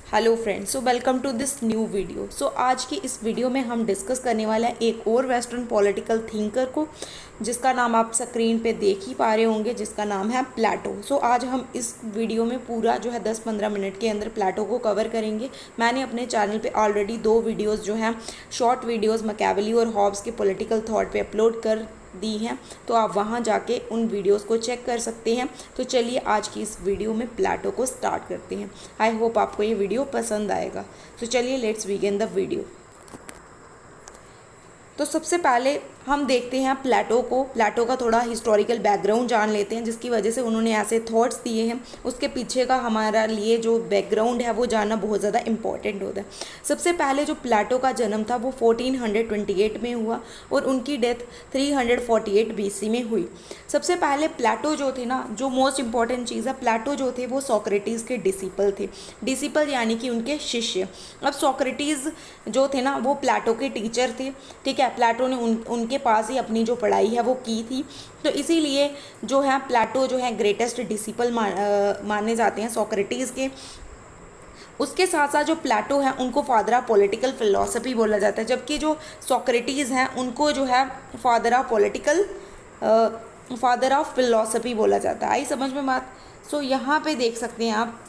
Hello friends, so welcome to this new video. So आज की इस वीडियो में हम डिस्कस करने वाला है एक और वेस्टर्न पॉलिटिकल थिंकर को, जिसका नाम आप स्क्रीन पे देख ही पा रहे होंगे, जिसका नाम है प्लेटो। सो आज हम इस वीडियो में पूरा जो है 10-15 मिनट के अंदर प्लेटो को कवर करेंगे। मैंने अपने चैनल पे ऑलरेडी 2 वीडियोस जो हैं शॉर्ट वीडियोस मैकियावेली और हॉब्स के पॉलिटिकल थॉट पे अपलोड कर दी हैं, तो आप वहां जाके उन वीडियोस को चेक कर सकते हैं। तो चलिए आज की इस वीडियो में प्लेटो को स्टार्ट करते हैं। आई होप आपको ये वीडियो पसंद आएगा। तो चलिए लेट्स बिगिन द वीडियो। तो सबसे पहले हम देखते हैं प्लेटो को। प्लेटो का थोड़ा हिस्टोरिकल बैकग्राउंड जान लेते हैं, जिसकी वजह से उन्होंने ऐसे थॉट्स दिए हैं। उसके पीछे का हमारा लिए जो बैकग्राउंड है वो जानना बहुत ज़्यादा इंपॉर्टेंट होता है। सबसे पहले जो प्लेटो का जन्म था वो 1428 में हुआ और उनकी डेथ 348 BC में हुई। सबसे पहले प्लेटो जो थे ना, जो मोस्ट इंपॉर्टेंट चीज़ है, प्लेटो जो थे वो सोक्रेटिस के डिसिपल थे। डिसिपल यानी कि उनके शिष्य। अब सोक्रेटिस जो थे ना वो प्लेटो के टीचर थे, ठीक है। प्लेटो ने उनके पास ही अपनी जो पढ़ाई है वो की थी, तो इसीलिए जो है प्लेटो जो है ग्रेटेस्ट डिसिपल माने जाते हैं सोक्रेटिस के। उसके साथ साथ जो प्लेटो है उनको फादर ऑफ पॉलिटिकल फिलॉसफी बोला जाता है, जबकि जो सोक्रेटिस हैं उनको जो है फादर ऑफ फिलॉसफी बोला जाता है। आई समझ में बात। सो यहाँ पे देख सकते हैं आप,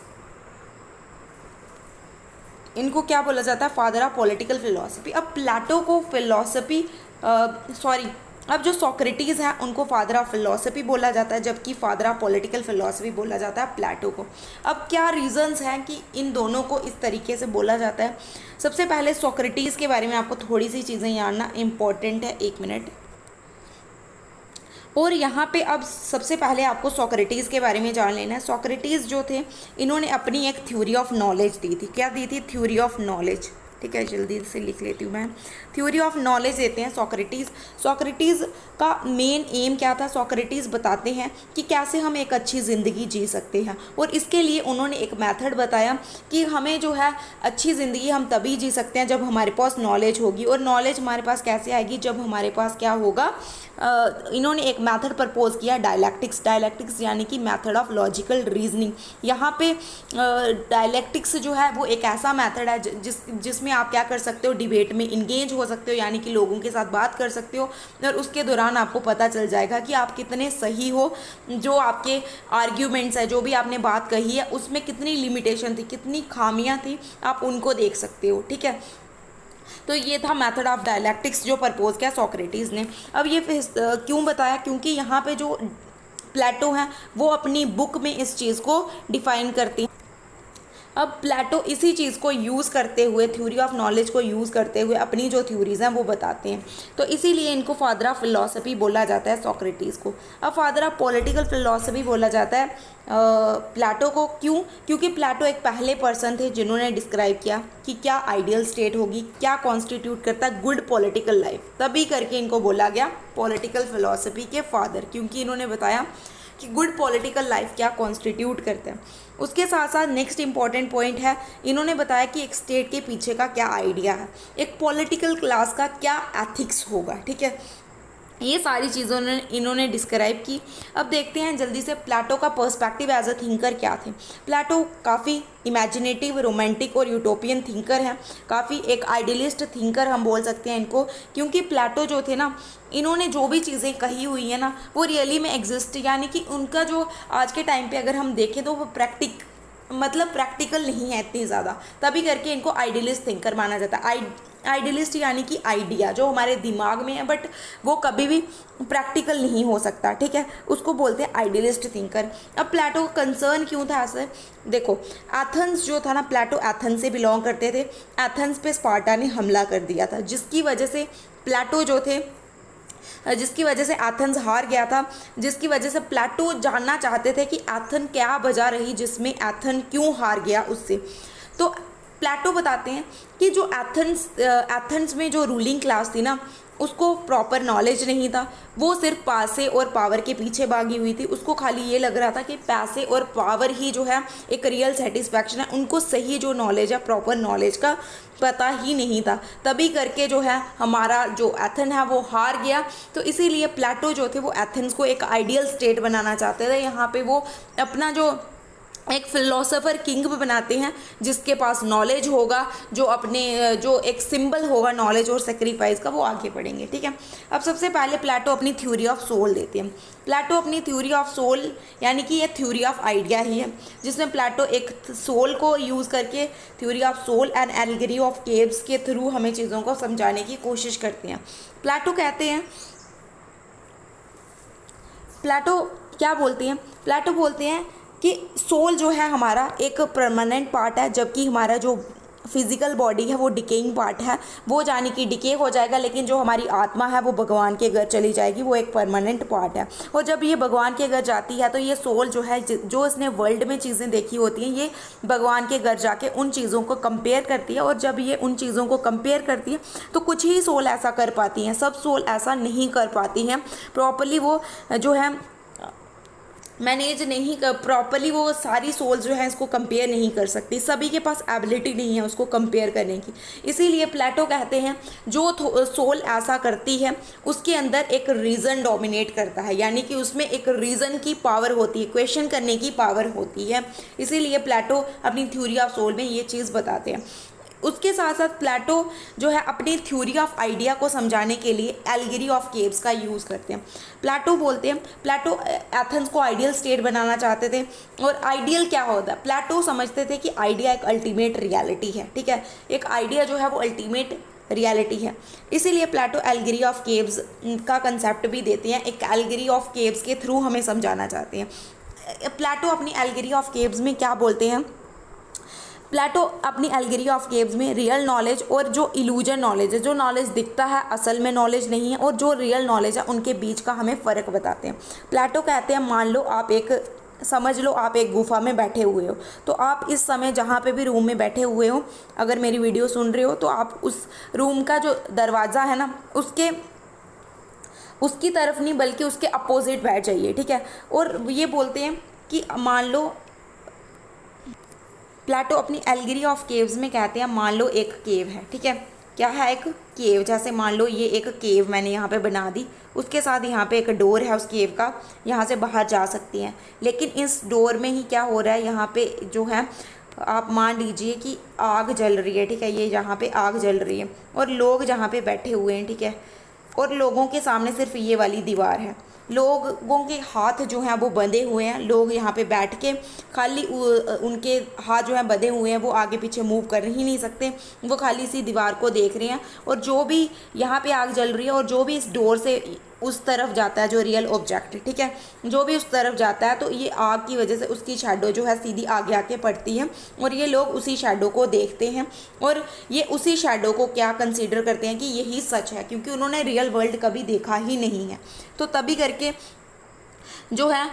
इनको क्या बोला जाता है, फादर ऑफ पॉलिटिकल फिलॉसफी। अब प्लेटो को फिलॉसफी अब जो सोक्रेटिस है उनको फादर ऑफ फिलॉसफी बोला जाता है, जबकि फादर ऑफ पॉलिटिकल फिलॉसफी बोला जाता है प्लेटो को। अब क्या रीजंस हैं कि इन दोनों को इस तरीके से बोला जाता है। सबसे पहले सोक्रेटिस के बारे में आपको थोड़ी सी चीज़ें जानना इम्पोर्टेंट है, 1 मिनट। और यहाँ पे अब सबसे पहले आपको सोक्रेटिस के बारे में जान लेना है। सोक्रेटिस जो थे इन्होंने अपनी एक थ्योरी ऑफ नॉलेज दी थी। क्या दी थी? थ्योरी ऑफ नॉलेज, ठीक है। जल्दी से लिख लेती हूँ मैं। थ्योरी ऑफ नॉलेज देते हैं सोक्रेटिस। सोक्रेटिस का मेन एम क्या था? सोक्रेटिस बताते हैं कि कैसे हम एक अच्छी ज़िंदगी जी सकते हैं, और इसके लिए उन्होंने एक मेथड बताया कि हमें जो है अच्छी ज़िंदगी हम तभी जी सकते हैं जब हमारे पास नॉलेज होगी। और नॉलेज हमारे पास कैसे आएगी? जब हमारे पास क्या होगा, इन्होंने एक मेथड प्रपोज किया, डायलैक्टिक्स। डायलैक्टिक्स यानी कि मेथड ऑफ लॉजिकल रीजनिंग। यहाँ पे डायलैक्टिक्स जो है वो एक ऐसा मेथड है जिसमें आप क्या कर सकते हो, डिबेट में इंगेज हो सकते हो, यानी कि लोगों के साथ बात कर सकते हो, और उसके दौरान आपको पता चल जाएगा कि आप कितने सही हो। जो आपके आर्ग्यूमेंट्स है, जो भी आपने बात कही है, उसमें कितनी लिमिटेशन थी, कितनी खामियां थी, आप उनको देख सकते हो, ठीक है। तो ये था मेथड ऑफ डायलैक्टिक्स जो प्रपोज किया सोक्रेटिस ने। अब ये क्यों बताया? क्योंकि यहाँ पे जो प्लेटो हैं वो अपनी बुक में इस चीज़ को डिफाइन करती हैं। अब प्लेटो इसी चीज़ को यूज़ करते हुए, थ्योरी ऑफ नॉलेज को यूज़ करते हुए अपनी जो थ्योरीज हैं वो बताते हैं। तो इसीलिए इनको फादर ऑफ फिलॉसफी बोला जाता है सोक्रेटिस को। अब फादर ऑफ पॉलिटिकल फिलॉसफी बोला जाता है प्लेटो को। क्यों? क्योंकि प्लेटो एक पहले पर्सन थे जिन्होंने डिस्क्राइब किया कि क्या आइडियल स्टेट होगी, क्या कॉन्स्टिट्यूट करता है गुड पॉलिटिकल लाइफ। तभी करके इनको बोला गया पॉलिटिकल फिलॉसफी के फादर, क्योंकि इन्होंने बताया कि गुड पॉलिटिकल लाइफ क्या कॉन्स्टिट्यूट करते हैं। उसके साथ साथ नेक्स्ट इंपॉर्टेंट पॉइंट है, इन्होंने बताया कि एक स्टेट के पीछे का क्या आइडिया है, एक पॉलिटिकल क्लास का क्या एथिक्स होगा, ठीक है। ये सारी चीज़ों ने इन्होंने डिस्क्राइब की। अब देखते हैं जल्दी से प्लेटो का पर्सपेक्टिव एज अ थिंकर क्या थे। प्लेटो काफ़ी इमेजिनेटिव, रोमांटिक और यूटोपियन थिंकर हैं। काफ़ी एक आइडियलिस्ट थिंकर हम बोल सकते हैं इनको, क्योंकि प्लेटो जो थे ना, इन्होंने जो भी चीज़ें कही हुई हैं ना वो रियली में एग्जिस्ट, यानी कि उनका जो आज के टाइम पे अगर हम देखें तो वो प्रैक्टिकल नहीं है इतनी ज़्यादा। तभी करके इनको आइडियलिस्ट थिंकर माना जाता है। आइडियलिस्ट यानी कि आइडिया जो हमारे दिमाग में है बट वो कभी भी प्रैक्टिकल नहीं हो सकता, ठीक है, उसको बोलते हैं आइडियलिस्ट थिंकर। अब प्लेटो का कंसर्न क्यों था ऐसे? देखो, एथेंस जो था ना, प्लेटो एथेंस से बिलोंग करते थे। एथेंस पे स्पार्टा ने हमला कर दिया था, जिसकी वजह से प्लेटो जो थे, जिसकी वजह से एथेंस हार गया था, जिसकी वजह से प्लेटो जानना चाहते थे कि एथन क्या वजह रही जिसमें एथन क्यों हार गया उससे। तो प्लेटो बताते हैं कि जो एथेंस में जो रूलिंग क्लास थी ना, उसको प्रॉपर नॉलेज नहीं था। वो सिर्फ पैसे और पावर के पीछे भागी हुई थी। उसको खाली ये लग रहा था कि पैसे और पावर ही जो है एक रियल सेटिस्फैक्शन है। उनको सही जो नॉलेज है, प्रॉपर नॉलेज का पता ही नहीं था। तभी करके जो है हमारा जो एथन है वो हार गया। तो इसीलिए प्लेटो जो थे वो एथेंस को एक आइडियल स्टेट बनाना चाहते थे। यहाँ पे वो अपना जो एक फिलोसोफर किंग भी बनाते हैं जिसके पास नॉलेज होगा, जो अपने जो एक सिंबल होगा नॉलेज और सेक्रीफाइस का, वो आगे बढ़ेंगे। ठीक है, अब सबसे पहले प्लेटो अपनी थ्योरी ऑफ सोल देते हैं। प्लेटो अपनी थ्योरी ऑफ सोल यानी कि ये थ्योरी ऑफ आइडिया ही है, जिसमें प्लेटो एक सोल को यूज़ करके theory of soul and allegory of caves के थ्रू हमें चीज़ों को समझाने की कोशिश करते हैं। प्लेटो कहते हैं, प्लेटो क्या बोलते हैं, प्लेटो बोलते हैं कि सोल जो है हमारा एक परमानेंट पार्ट है, जबकि हमारा जो फिजिकल बॉडी है वो डिकेइंग पार्ट है, वो जाने कि डिके हो जाएगा, लेकिन जो हमारी आत्मा है वो भगवान के घर चली जाएगी, वो एक परमानेंट पार्ट है। और जब ये भगवान के घर जाती है तो ये सोल जो है, जो इसने वर्ल्ड में चीज़ें देखी होती हैं, ये भगवान के घर जाके उन चीज़ों को कंपेयर करती है। और जब ये उन चीज़ों को कंपेयर करती है तो कुछ ही सोल ऐसा कर पाती हैं, सब सोल ऐसा नहीं कर पाती हैं प्रॉपरली, वो जो है मैनेज नहीं कर प्रॉपरली, वो सारी सोल्स जो है इसको कंपेयर नहीं कर सकती, सभी के पास एबिलिटी नहीं है उसको कंपेयर करने की। इसीलिए प्लेटो कहते हैं जो सोल ऐसा करती है उसके अंदर एक रीज़न डोमिनेट करता है, यानी कि उसमें एक रीज़न की पावर होती है, क्वेश्चन करने की पावर होती है। इसीलिए प्लेटो अपनी थ्योरी ऑफ सोल में ये चीज़ बताते हैं। उसके साथ साथ प्लेटो जो है अपनी थ्योरी ऑफ आइडिया को समझाने के लिए एल्गेरी ऑफ केव्स का यूज़ करते हैं। प्लेटो बोलते हैं, प्लेटो एथेंस को आइडियल स्टेट बनाना चाहते थे। और आइडियल क्या होता है, प्लेटो समझते थे कि आइडिया एक अल्टीमेट रियलिटी है। ठीक है, एक आइडिया जो है वो अल्टीमेट रियलिटी है। इसीलिए प्लेटो एल्गेरी ऑफ केव्स का कंसेप्ट भी देते हैं, एक एल्गेरी ऑफ केव्स के थ्रू हमें समझाना चाहते हैं। प्लेटो अपनी एल्गेरी ऑफ केव्स में क्या बोलते हैं, प्लेटो अपनी एल्गेरी ऑफ केव्स में रियल नॉलेज और जो इल्यूजन नॉलेज है, जो नॉलेज दिखता है असल में नॉलेज नहीं है, और जो रियल नॉलेज है उनके बीच का हमें फ़र्क बताते हैं। प्लेटो कहते हैं मान लो आप एक, समझ लो आप एक गुफा में बैठे हुए हो, तो आप इस समय जहाँ पे भी रूम में बैठे हुए हो, अगर मेरी वीडियो सुन रहे हो तो आप उस रूम का जो दरवाज़ा है ना उसकी तरफ नहीं बल्कि उसके अपोजिट बैठ जाइए। ठीक है, और ये बोलते हैं कि मान लो, प्लेटो अपनी एल्गेरी ऑफ केव्स में कहते हैं मान लो एक केव है। ठीक है, क्या है, एक केव, जैसे मान लो ये एक केव मैंने यहाँ पे बना दी, उसके साथ यहाँ पे एक डोर है उस केव का, यहाँ से बाहर जा सकती हैं। लेकिन इस डोर में ही क्या हो रहा है, यहाँ पे जो है आप मान लीजिए कि आग जल रही है। ठीक है, ये यहाँ पे आग जल रही है और लोग जहाँ पे बैठे हुए हैं। ठीक है, और लोगों के सामने सिर्फ ये वाली दीवार है, लोगों के हाथ जो हैं वो बंधे हुए हैं, लोग यहाँ पे बैठ के खाली उनके हाथ जो हैं बंधे हुए हैं, वो आगे पीछे मूव कर ही नहीं सकते, वो खाली इसी दीवार को देख रहे हैं। और जो भी यहाँ पे आग जल रही है और जो भी इस डोर से उस तरफ जाता है, जो रियल ऑब्जेक्ट है, ठीक है, जो भी उस तरफ जाता है, तो ये आग की वजह से उसकी शैडो जो है सीधी आगे आके पड़ती है और ये लोग उसी शैडो को देखते हैं और ये उसी शैडो को क्या कंसीडर करते हैं कि यही सच है, क्योंकि उन्होंने रियल वर्ल्ड कभी देखा ही नहीं है। तो तभी करके जो है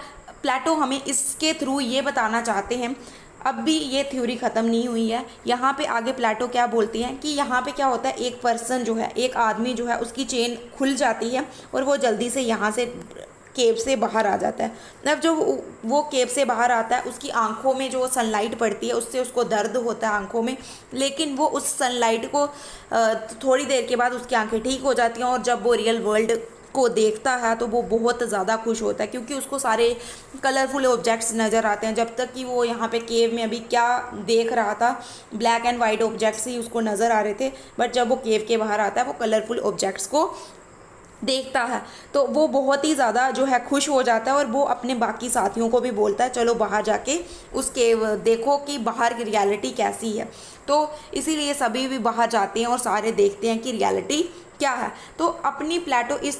प्लेटो हमें इसके थ्रू ये बताना चाहते हैं। अब भी ये थ्योरी ख़त्म नहीं हुई है, यहाँ पे आगे प्लेटो क्या बोलती हैं कि यहाँ पे क्या होता है, एक पर्सन जो है, एक आदमी जो है, उसकी चेन खुल जाती है और वो जल्दी से यहाँ से केव से बाहर आ जाता है। अब जो वो केव से बाहर आता है, उसकी आंखों में जो सनलाइट पड़ती है उससे उसको दर्द होता है आंखों में, लेकिन वो उस सनलाइट को थोड़ी देर के बाद उसकी आंखें ठीक हो जाती हैं और जब वो रियल वर्ल्ड को देखता है तो वो बहुत ज़्यादा खुश होता है, क्योंकि उसको सारे कलरफुल ऑब्जेक्ट्स नज़र आते हैं। जब तक कि वो यहाँ पे केव में अभी क्या देख रहा था, ब्लैक एंड वाइट ऑब्जेक्ट्स ही उसको नज़र आ रहे थे, बट जब वो केव के बाहर आता है वो कलरफुल ऑब्जेक्ट्स को देखता है तो वो बहुत ही ज़्यादा जो है खुश हो जाता है और वो अपने बाकी साथियों को भी बोलता है चलो बाहर जाके उस केव देखो कि बाहर की रियलिटी कैसी है। तो इसीलिए सभी भी बाहर जाते हैं और सारे देखते हैं कि रियलिटी क्या है। तो अपनी प्लेटो इस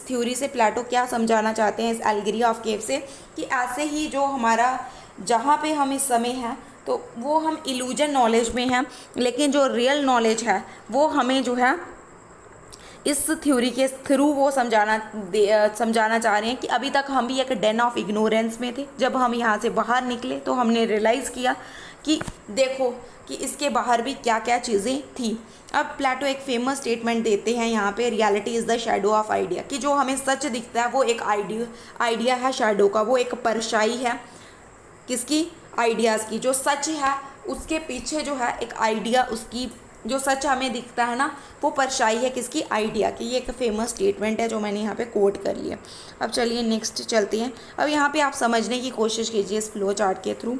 थ्योरी से प्लेटो क्या समझाना चाहते हैं इस एल्गेरी ऑफ केव से, कि ऐसे ही जो हमारा जहाँ पे हम इस समय हैं तो वो हम इल्यूजन नॉलेज में हैं, लेकिन जो रियल नॉलेज है वो हमें जो है इस थ्योरी के थ्रू वो समझाना चाह रहे हैं कि अभी तक हम भी एक डेन ऑफ इग्नोरेंस में थे। जब हम यहाँ से बाहर निकले तो हमने रियलाइज़ किया कि देखो कि इसके बाहर भी क्या क्या चीज़ें थी। अब प्लेटो एक फेमस स्टेटमेंट देते हैं यहाँ पे, reality is the shadow of idea, कि जो हमें सच दिखता है वो एक आइडिया है शैडो का, वो एक परछाई है किसकी, आइडियाज़ की। जो सच है उसके पीछे जो है एक आइडिया उसकी जो सच हमें दिखता है ना वो परछाई है किसकी, आइडिया की। ये एक फेमस स्टेटमेंट है जो मैंने यहाँ पे कोट कर लिया। अब चलिए नेक्स्ट चलती हैं। अब यहाँ पे आप समझने की कोशिश कीजिए इस फ्लो चार्ट के थ्रू।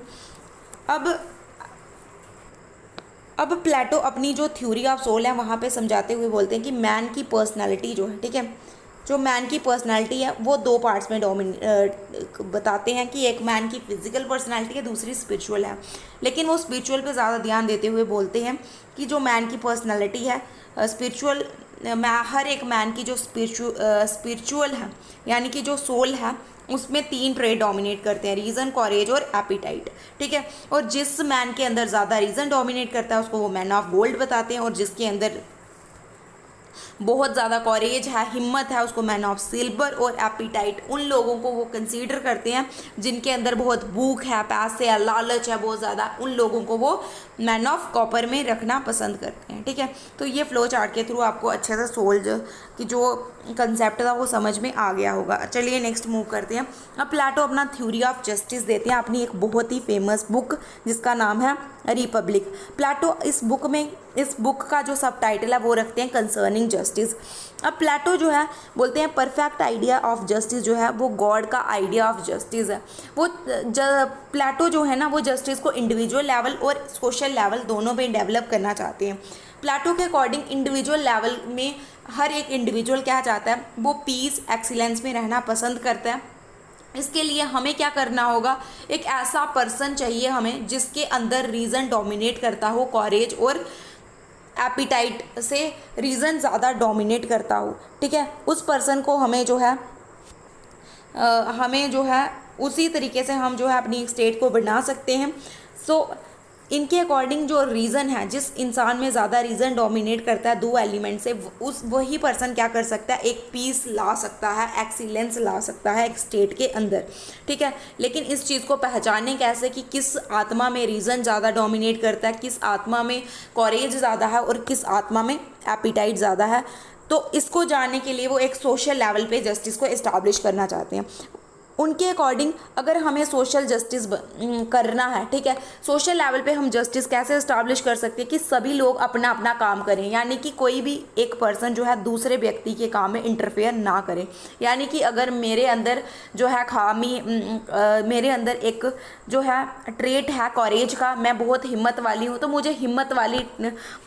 अब प्लेटो अपनी जो थ्योरी ऑफ सोल है वहाँ पे समझाते हुए बोलते हैं कि मैन की पर्सनालिटी जो है, ठीक है, जो मैन की पर्सनालिटी है वो दो पार्ट्स में बताते हैं कि एक मैन की फिजिकल पर्सनालिटी है, दूसरी स्पिरिचुअल है। लेकिन वो स्पिरिचुअल पे ज़्यादा ध्यान देते हुए बोलते हैं कि जो मैन की पर्सनालिटी है स्पिरिचुअल, हर एक मैन की जो स्पिरिचुअल है यानी कि जो सोल है उसमें 3 ट्रेड डोमिनेट करते हैं, रीज़न, कॉरेज और एपिटाइट, ठीक है। और जिस मैन के अंदर ज़्यादा रीज़न डोमिनेट करता है उसको वो मैन ऑफ गोल्ड बताते हैं, और जिसके अंदर बहुत ज़्यादा कॉरेज है, हिम्मत है, उसको मैन ऑफ सिल्वर। और एपिटाइट उन लोगों को वो कंसीडर करते हैं जिनके अंदर बहुत भूख है, पैसे है, लालच है बहुत ज़्यादा, उन लोगों को वो मैन ऑफ कॉपर में रखना पसंद करते हैं, ठीक है। तो ये फ्लो चार्ट के थ्रू आपको अच्छे से सोल की जो कंसेप्ट था वो समझ में आ गया होगा। चलिए नेक्स्ट मूव करते हैं। अब प्लेटो अपना थ्योरी ऑफ जस्टिस देते हैं अपनी एक बहुत ही फेमस बुक जिसका नाम है रिपब्लिक। प्लेटो इस बुक का जो सब टाइटल है वो रखते हैं कंसर्निंग जस्टिस। अब प्लेटो जो है बोलते हैं परफेक्ट आइडिया ऑफ जस्टिस जो है वो गॉड का आइडिया ऑफ जस्टिस है। वो प्लेटो जो है ना वो जस्टिस को इंडिविजुअल लेवल और सोशल लेवल दोनों पे डेवलप करना चाहते हैं। प्लेटो के अकॉर्डिंग इंडिविजुअल लेवल में हर एक इंडिविजुअल क्या चाहता है, वो पीस एक्सीलेंस में रहना पसंद करता है। इसके लिए हमें क्या करना होगा, एक ऐसा पर्सन चाहिए हमें जिसके अंदर रीज़न डोमिनेट करता हो, कॉरेज और एपिटाइट से रीज़न ज़्यादा डोमिनेट करता हो, ठीक है। उस पर्सन को हमें जो है उसी तरीके से हम जो है अपनी स्टेट को बना सकते हैं। इनके अकॉर्डिंग जो रीज़न है, जिस इंसान में ज़्यादा रीज़न डोमिनेट करता है 2 एलिमेंट से, वही पर्सन क्या कर सकता है, एक पीस ला सकता है, एक्सीलेंस ला सकता है एक स्टेट के अंदर, ठीक है। लेकिन इस चीज़ को पहचानें कैसे कि किस आत्मा में रीज़न ज़्यादा डोमिनेट करता है, किस आत्मा में कॉरेज ज़्यादा है और किस आत्मा में एपिटाइट ज़्यादा है। तो इसको जानने के लिए वो एक सोशल लेवल पे जस्टिस को इस्टाब्लिश करना चाहते हैं। उनके अकॉर्डिंग अगर हमें सोशल जस्टिस करना है, ठीक है, सोशल लेवल पे हम जस्टिस कैसे इस्टाब्लिश कर सकते हैं कि सभी लोग अपना अपना काम करें, यानी कि कोई भी एक पर्सन जो है दूसरे व्यक्ति के काम में इंटरफेयर ना करे। यानी कि अगर मेरे अंदर जो है मेरे अंदर एक जो है ट्रेट है कॉरेज का, मैं बहुत हिम्मत वाली हूँ, तो मुझे हिम्मत वाली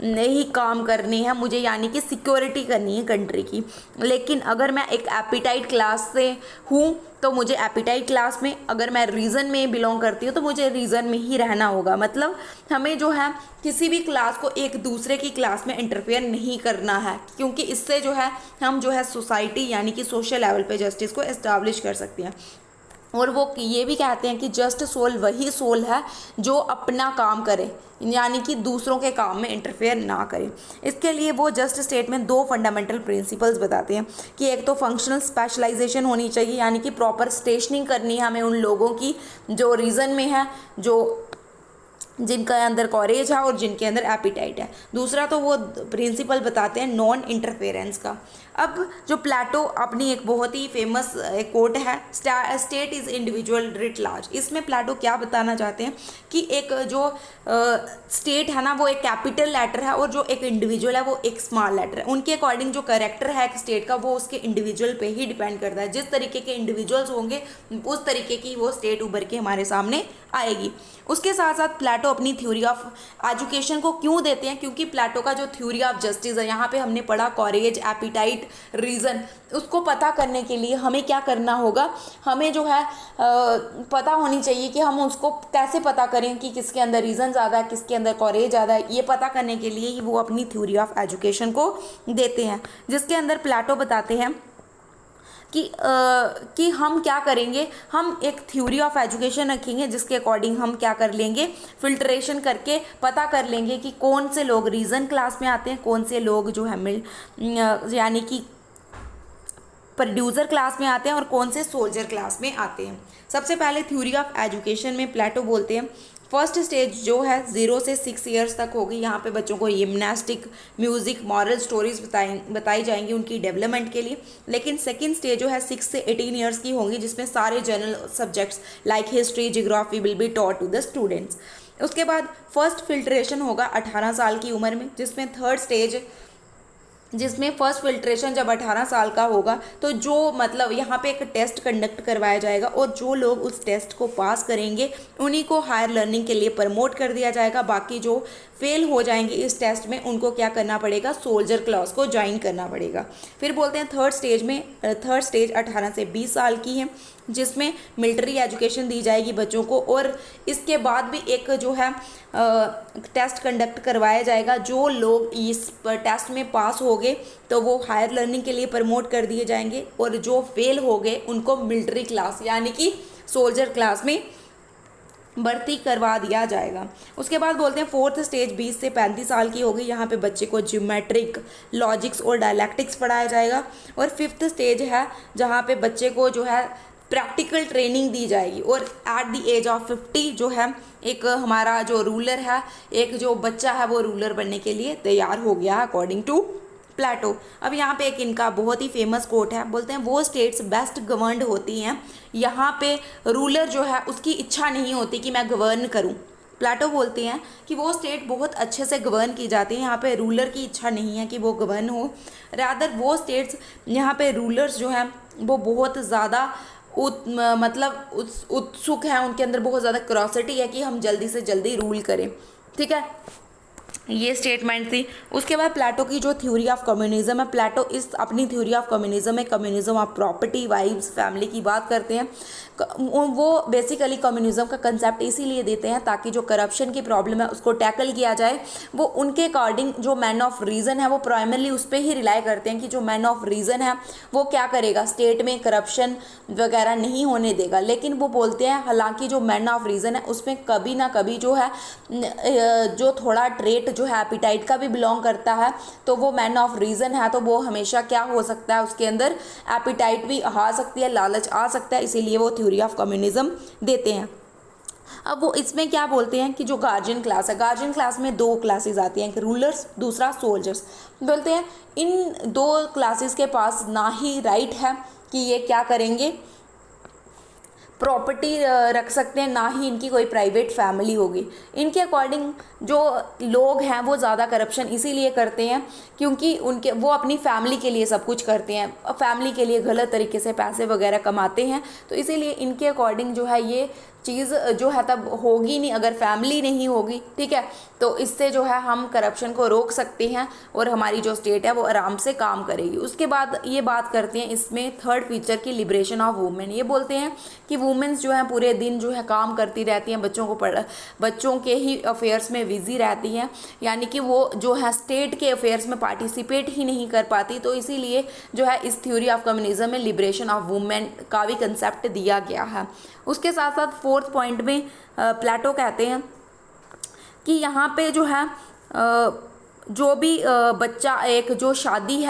ही काम करनी है, मुझे यानी कि सिक्योरिटी करनी है कंट्री की। लेकिन अगर मैं एक एपिटाइट क्लास से हूँ तो मुझे एपिटाइट क्लास में, अगर मैं रीज़न में बिलोंग करती हूँ तो मुझे रीज़न में ही रहना होगा। मतलब हमें जो है किसी भी क्लास को एक दूसरे की क्लास में इंटरफेयर नहीं करना है, क्योंकि इससे जो है हम जो है सोसाइटी यानी कि सोशल लेवल पे जस्टिस को एस्टैब्लिश कर सकते हैं। और वो ये भी कहते हैं कि जस्ट सोल वही सोल है जो अपना काम करे, यानी कि दूसरों के काम में इंटरफेयर ना करे। इसके लिए वो जस्ट स्टेट में 2 फंडामेंटल प्रिंसिपल्स बताते हैं कि एक तो फंक्शनल स्पेशलाइजेशन होनी चाहिए, यानी कि प्रॉपर स्टेशनिंग करनी है हमें उन लोगों की जो रीज़न में है, जो जिनके अंदर कॉरेज है और जिनके अंदर एपिटाइट है। दूसरा तो वो प्रिंसिपल बताते हैं नॉन इंटरफेरेंस का। अब जो प्लेटो अपनी एक बहुत ही फेमस कोट है, state is individual writ large, इसमें प्लेटो क्या बताना चाहते हैं कि एक जो स्टेट है ना वो एक कैपिटल लेटर है और जो एक इंडिविजुअल है वो एक स्मॉल लेटर है। उनके अकॉर्डिंग जो कैरेक्टर है एक स्टेट का वो उसके इंडिविजुअल पे ही डिपेंड करता है। जिस तरीके के इंडिविजुअल्स होंगे उस तरीके की वो स्टेट उभर के हमारे सामने आएगी। उसके साथ साथ प्लेटो अपनी थ्योरी ऑफ एजुकेशन को क्यों देते हैं, क्योंकि प्लेटो का जो थ्योरी ऑफ जस्टिस है, यहाँ पे हमने पढ़ा कॉरेज, एपिटाइट, रीज़न, उसको पता करने के लिए हमें क्या करना होगा, हमें जो है पता होनी चाहिए कि हम उसको कैसे पता करें कि किसके अंदर रीज़न ज़्यादा है, किसके अंदर कॉरेज ज़्यादा है। ये पता करने के लिए ही वो अपनी थ्योरी ऑफ एजुकेशन को देते हैं, जिसके अंदर प्लेटो बताते हैं कि हम क्या करेंगे, हम एक थ्योरी ऑफ एजुकेशन रखेंगे जिसके अकॉर्डिंग हम क्या कर लेंगे, फिल्ट्रेशन करके पता कर लेंगे कि कौन से लोग रीज़न क्लास में आते हैं, कौन से लोग जो है यानी कि प्रोड्यूसर क्लास में आते हैं और कौन से सोल्जर क्लास में आते हैं। सबसे पहले थ्योरी ऑफ एजुकेशन में प्लेटो बोलते हैं फर्स्ट स्टेज जो है 0 से 6 ईयर्स तक होगी। यहाँ पे बच्चों को जिम्नास्टिक, म्यूज़िक, मॉरल स्टोरीज बताई जाएंगी उनकी डेवलपमेंट के लिए। लेकिन सेकंड स्टेज जो है 6 से 18 ईयर्स की होंगी, जिसमें सारे general subjects like history, geography will be taught to the students. उसके बाद फर्स्ट फिल्ट्रेशन होगा 18 साल की उम्र में, जिसमें फर्स्ट फिल्ट्रेशन जब 18 साल का होगा तो जो मतलब यहाँ पे एक टेस्ट कंडक्ट करवाया जाएगा और जो लोग उस टेस्ट को पास करेंगे उन्हीं को हायर लर्निंग के लिए प्रमोट कर दिया जाएगा। बाकी जो फेल हो जाएंगे इस टेस्ट में उनको क्या करना पड़ेगा, सोल्जर क्लास को ज्वाइन करना पड़ेगा। फिर बोलते हैं थर्ड स्टेज 18 से 20 साल की है, जिसमें मिलिट्री एजुकेशन दी जाएगी बच्चों को, और इसके बाद भी एक जो है टेस्ट कंडक्ट करवाया जाएगा। जो लोग इस टेस्ट में पास हो गए तो वो हायर लर्निंग के लिए प्रमोट कर दिए जाएंगे, और जो फेल हो गए उनको मिलिट्री क्लास यानी कि सोल्जर क्लास में भर्ती करवा दिया जाएगा। उसके बाद बोलते हैं फोर्थ स्टेज 20 से 35 साल की होगी। यहाँ पे बच्चे को ज्योमेट्रिक, लॉजिक्स और डायलैक्टिक्स पढ़ाया जाएगा। और फिफ्थ स्टेज है जहाँ पे बच्चे को जो है प्रैक्टिकल ट्रेनिंग दी जाएगी। और एट द एज ऑफ 50 जो है एक हमारा जो रूलर है, एक जो बच्चा है वो रूलर बनने के लिए तैयार हो गया है अकॉर्डिंग टू प्लेटो। अब यहाँ पे एक इनका बहुत ही फेमस कोट है, बोलते हैं वो स्टेट्स बेस्ट गवर्नड होती हैं यहाँ पे रूलर जो है उसकी इच्छा नहीं होती कि मैं गवर्न करूँ। प्लेटो बोलते हैं कि वो स्टेट बहुत अच्छे से गवर्न की जाती है, यहाँ पे रूलर की इच्छा नहीं है कि वो गवर्न हो। रादर वो स्टेट्स यहाँ पे रूलर्स जो हैं वो बहुत ज़्यादा उत्सुक हैं, उनके अंदर बहुत ज़्यादा क्यूरोसिटी है कि हम जल्दी से जल्दी रूल करें। ठीक है, ये स्टेटमेंट थी। उसके बाद प्लेटो की जो थ्योरी ऑफ कम्युनिज्म है, प्लेटो इस अपनी थ्योरी ऑफ कम्युनिज्म में communism of property, wives, family की बात करते हैं। वो बेसिकली कम्युनिज्म का कंसेप्ट इसीलिए देते हैं ताकि जो करप्शन की प्रॉब्लम है उसको टैकल किया जाए। वो उनके अकॉर्डिंग जो मैन ऑफ रीज़न है वो प्राइमरली उस पर ही रिलाई करते हैं कि जो मैन ऑफ रीज़न है वो क्या करेगा, स्टेट में करप्शन वगैरह नहीं होने देगा। लेकिन वो बोलते हैं हालांकि जो मैन ऑफ रीज़न है उसमें कभी ना कभी जो है जो थोड़ा ट्रेट जो है एपिटाइट का भी बिलोंग करता है, तो वो मैन ऑफ रीज़न है तो वो हमेशा क्या हो सकता है, उसके अंदर एपिटाइट भी आ सकती है, लालच आ सकता है, इसीलिए वो थ्योरी ऑफ कम्युनिज्म देते हैं। अब वो इसमें क्या बोलते हैं कि जो गार्जियन क्लास है, गार्जियन क्लास में दो क्लासेस आती हैं, एक रूलर्स, दूसरा सोल्जर्स। बोलते हैं इन दो क्लासेस के पास ना ही राइट है कि ये क्या करेंगे, प्रॉपर्टी रख सकते हैं, ना ही इनकी कोई प्राइवेट फैमिली होगी। इनके अकॉर्डिंग जो लोग हैं वो ज़्यादा करप्शन इसीलिए करते हैं क्योंकि वो अपनी फैमिली के लिए सब कुछ करते हैं, फैमिली के लिए गलत तरीके से पैसे वगैरह कमाते हैं। तो इसीलिए इनके अकॉर्डिंग जो है ये चीज़ जो है तब होगी नहीं अगर फैमिली नहीं होगी। ठीक है, तो इससे जो है हम करप्शन को रोक सकते हैं और हमारी जो स्टेट है वो आराम से काम करेगी। उसके बाद ये बात करते हैं इसमें थर्ड फीचर की, लिबरेशन ऑफ वुमेन। ये बोलते हैं कि वुमेन्स जो है पूरे दिन जो है काम करती रहती हैं, बच्चों के ही अफेयर्स में बिजी रहती हैं, यानी कि वो जो है स्टेट के अफेयर्स में पार्टिसिपेट ही नहीं कर पाती। तो इसीलिए जो है इस थ्योरी ऑफ कम्युनिज्म में लिबरेशन ऑफ वुमेन का भी कंसेप्ट दिया गया है। उसके साथ साथ फोर्थ पॉइंट में प्लेटो कहते हैं कि यहाँ पे जो है जो भी बच्चा एक जो शादी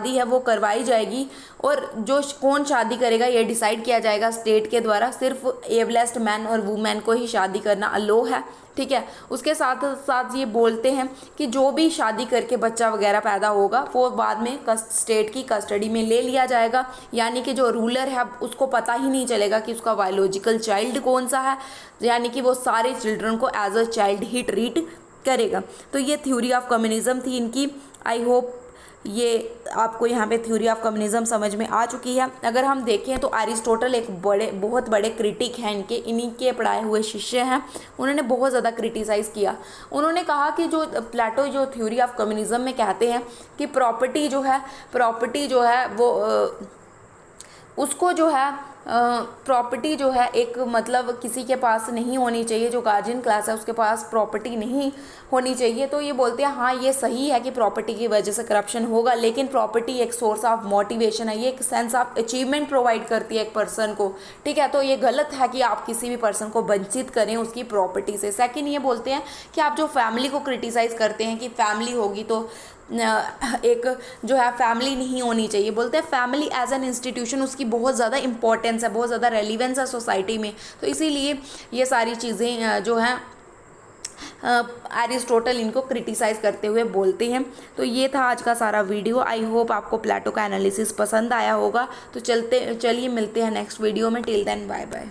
है वो करवाई जाएगी, और जो कौन शादी करेगा ये डिसाइड किया जाएगा स्टेट के द्वारा। सिर्फ एबलेस्ट मैन और वुमेन को ही शादी करना अलो है। ठीक है, उसके साथ साथ ये बोलते हैं कि जो भी शादी करके बच्चा वगैरह पैदा होगा वो बाद में स्टेट की कस्टडी में ले लिया जाएगा, यानी कि जो रूलर है उसको पता ही नहीं चलेगा कि उसका बायोलॉजिकल चाइल्ड कौन सा है, यानी कि वो सारे चिल्ड्रन को एज अ चाइल्ड ही ट्रीट करेगा। तो ये थ्योरी ऑफ कम्युनिज्म थी इनकी। आई होप ये आपको यहाँ पे थ्योरी ऑफ कम्युनिज्म समझ में आ चुकी है। अगर हम देखें तो एरिस्टोटल एक बहुत बड़े क्रिटिक हैं इन्हीं के पढ़ाए हुए शिष्य हैं। उन्होंने बहुत ज़्यादा क्रिटिसाइज़ किया। उन्होंने कहा कि जो प्लेटो जो थ्योरी ऑफ कम्युनिज्म में कहते हैं कि प्रॉपर्टी जो है वो उसको जो है प्रॉपर्टी जो है एक मतलब किसी के पास नहीं होनी चाहिए, जो गार्जियन क्लास है उसके पास प्रॉपर्टी नहीं होनी चाहिए। तो ये बोलते हैं हाँ ये सही है कि प्रॉपर्टी की वजह से करप्शन होगा, लेकिन प्रॉपर्टी एक सोर्स ऑफ मोटिवेशन है, ये एक सेंस ऑफ अचीवमेंट प्रोवाइड करती है एक पर्सन को। ठीक है, तो ये गलत है कि आप किसी भी पर्सन को वंचित करें उसकी प्रॉपर्टी से। सेकंड ये बोलते हैं कि आप जो फैमिली को क्रिटिसाइज़ करते हैं कि फैमिली होगी तो एक जो है फैमिली नहीं होनी चाहिए, बोलते हैं फैमिली एज एन इंस्टीट्यूशन उसकी बहुत ज़्यादा इंपॉर्टेंस है, बहुत ज़्यादा रेलिवेंस है सोसाइटी में। तो इसीलिए ये सारी चीज़ें जो हैं एरिस्टोटल इनको क्रिटिसाइज़ करते हुए बोलते हैं। तो ये था आज का सारा वीडियो। आई होप आपको प्लेटो का एनालिसिस पसंद आया होगा। तो चलिए मिलते हैं नेक्स्ट वीडियो में। Till then bye bye.